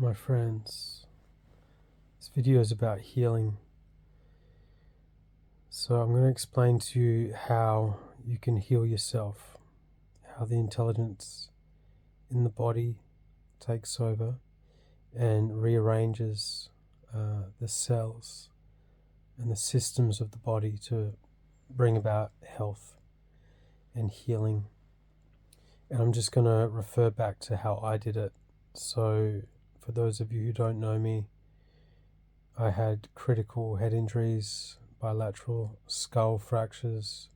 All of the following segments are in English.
My friends, this video is about healing. So I'm going to explain to you how you can heal yourself, how the intelligence in the body takes over and rearranges the cells and the systems of the body to bring about health and healing. And I'm just going to refer back to how I did it. So for those of you who don't know me, I had critical head injuries, bilateral skull fractures,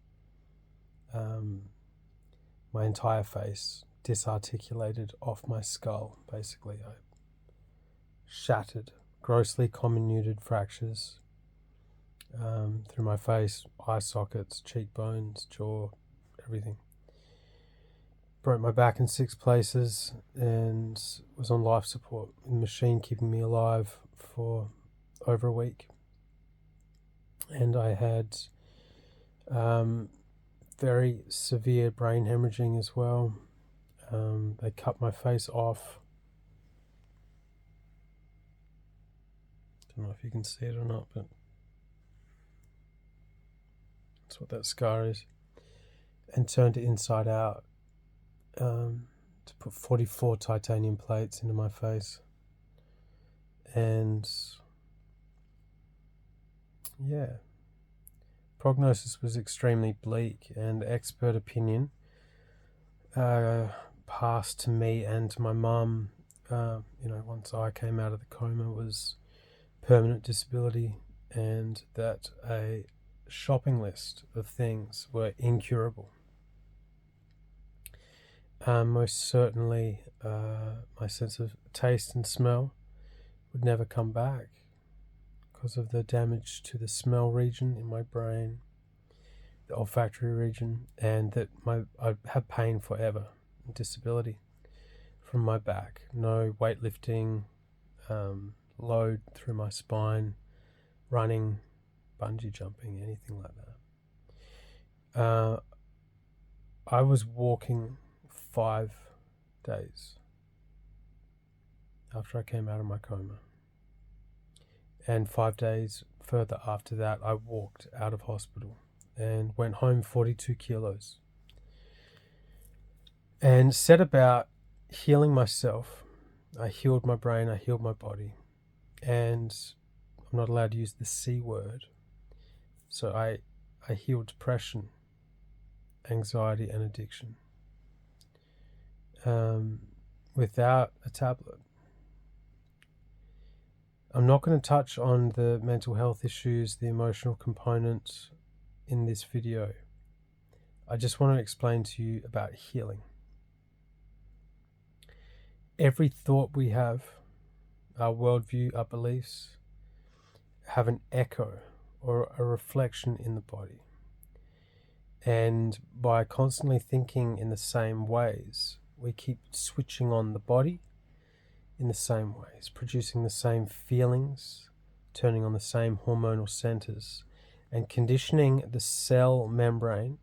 my entire face disarticulated off my skull, basically. I shattered, grossly comminuted fractures through my face, eye sockets, cheekbones, jaw, everything. Broke my back in 6 places and was on life support, with a machine keeping me alive for over a week. And I had very severe brain hemorrhaging as well. They cut my face off. Don't know if you can see it or not, but that's what that scar is. And turned it inside out to put 44 titanium plates into my face. And yeah, prognosis was extremely bleak, and expert opinion passed to me and to my mum, once I came out of the coma, was permanent disability, and that a shopping list of things were incurable. Most certainly, my sense of taste and smell would never come back because of the damage to the smell region in my brain, the olfactory region, and that I'd have pain forever, disability from my back. No weightlifting, load through my spine, running, bungee jumping, anything like that. I was walking 5 days after I came out of my coma. And 5 days further after that, I walked out of hospital and went home 42 kilos. And set about healing myself. I healed my brain, I healed my body. And I'm not allowed to use the C word. So I healed depression, anxiety, and addiction without a tablet. I'm not going to touch on the mental health issues, the emotional component in this video. I just want to explain to you about healing. Every thought we have, our worldview, our beliefs, have an echo or a reflection in the body. And by constantly thinking in the same ways, we keep switching on the body in the same ways, producing the same feelings, turning on the same hormonal centers, and conditioning the cell membrane,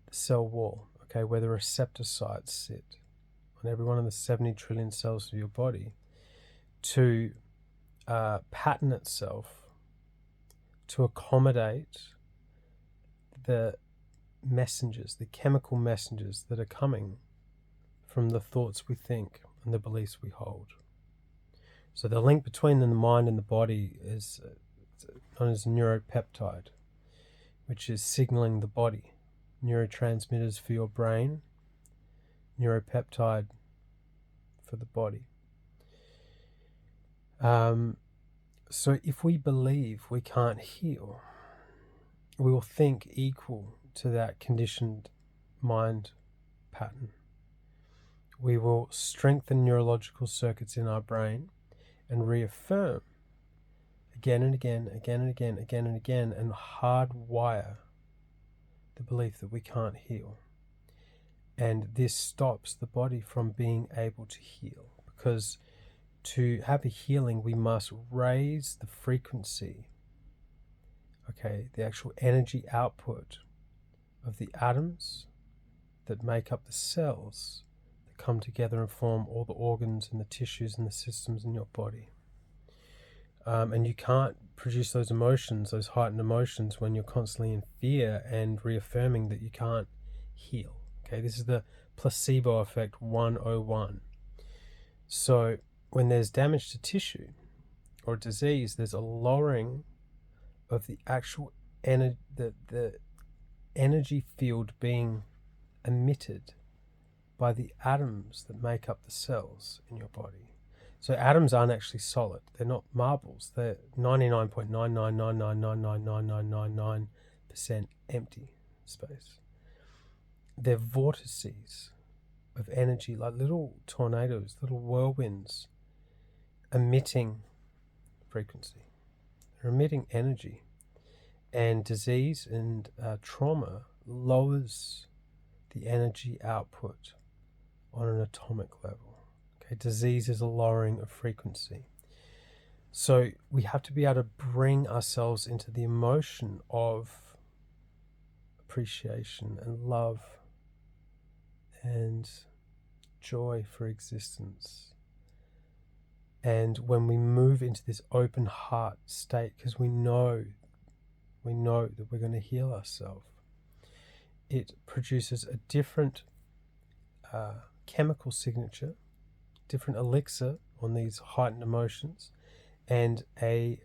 the cell wall, where the receptor sites sit on every one of the 70 trillion cells of your body, to pattern itself to accommodate the messengers, the chemical messengers that are coming from the thoughts we think and the beliefs we hold. So the link between the mind and the body is known as neuropeptide, which is signaling the body. Neurotransmitters for your brain, neuropeptide for the body. So if we believe we can't heal, we will think equal to that conditioned mind pattern. We will strengthen neurological circuits in our brain and reaffirm again and again, and hardwire the belief that we can't heal. And this stops the body from being able to heal, because to have a healing, we must raise the frequency, the actual energy output of the atoms that make up the cells that come together and form all the organs and the tissues and the systems in your body. And you can't produce those emotions, those heightened emotions, when you're constantly in fear and reaffirming that you can't heal. Okay, this is the placebo effect 101. So when there's damage to tissue or disease, there's a lowering of the actual the energy field being emitted by the atoms that make up the cells in your body. So atoms aren't actually solid. They're not marbles. They're 99.999999999% empty space. They're vortices of energy, like little tornadoes, little whirlwinds, emitting frequency. They're emitting energy. And disease and trauma lowers the energy output on an atomic level. Okay, disease is a lowering of frequency. So we have to be able to bring ourselves into the emotion of appreciation and love and joy for existence. And when we move into this open heart state, because we know that we're going to heal ourselves, it produces a different chemical signature, different elixir on these heightened emotions, and a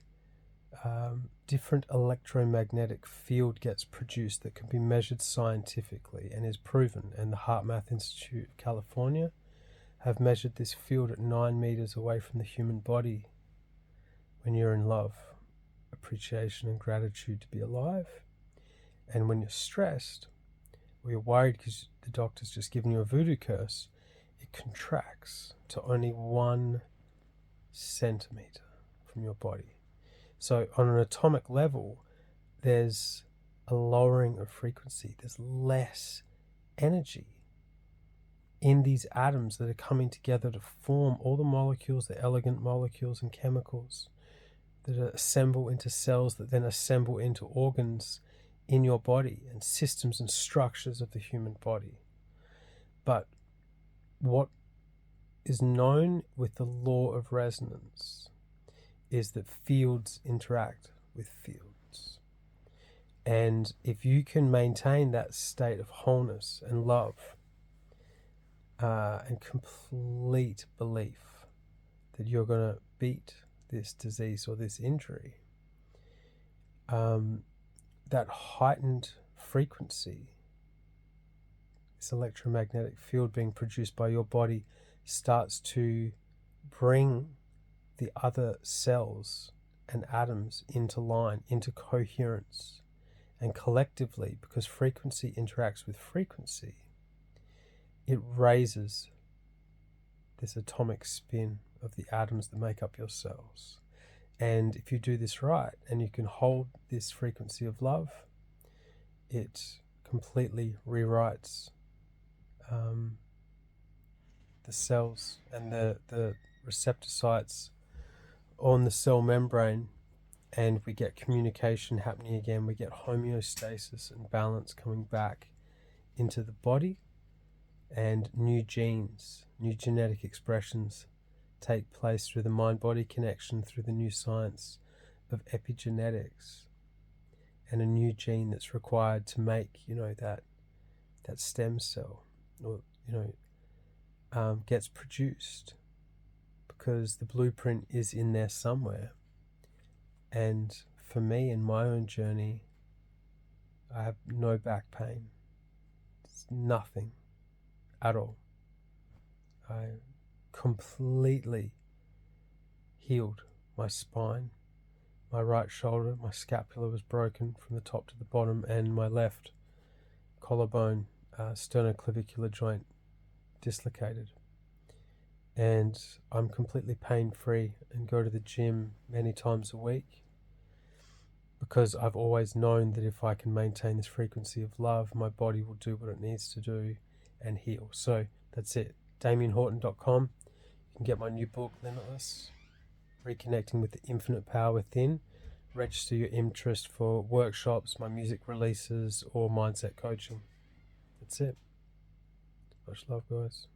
different electromagnetic field gets produced that can be measured scientifically and is proven. And the Heart Math Institute of California have measured this field at 9 meters away from the human body when you're in love, appreciation and gratitude to be alive. And when you're stressed or you're worried because the doctor's just given you a voodoo curse, it contracts to only 1 centimeter from your body. So on an atomic level, there's a lowering of frequency. There's less energy in these atoms that are coming together to form all the molecules, the elegant molecules and chemicals that assemble into cells that then assemble into organs in your body and systems and structures of the human body. But what is known with the law of resonance is that fields interact with fields. And if you can maintain that state of wholeness and love and complete belief that you're going to beat this disease or this injury, that heightened frequency, this electromagnetic field being produced by your body, starts to bring the other cells and atoms into line, into coherence. And collectively, because frequency interacts with frequency, it raises this atomic spin of the atoms that make up your cells. And if you do this right, and you can hold this frequency of love, it completely rewrites the cells and the receptor sites on the cell membrane, and we get communication happening again. We get homeostasis and balance coming back into the body, and new genes, new genetic expressions take place through the mind-body connection, through the new science of epigenetics, and a new gene that's required to make, that stem cell, or gets produced, because the blueprint is in there somewhere. And for me, in my own journey, I have no back pain. It's nothing at all. I completely healed my spine. My right shoulder, my scapula was broken from the top to the bottom, and my left collarbone, sternoclavicular joint dislocated. And I'm completely pain-free and go to the gym many times a week, because I've always known that if I can maintain this frequency of love, my body will do what it needs to do and heal. So that's it. DamienHorton.com. You can get my new book, Limitless, Reconnecting with the Infinite Power Within. Register your interest for workshops, my music releases, or mindset coaching. That's it. Much love, guys.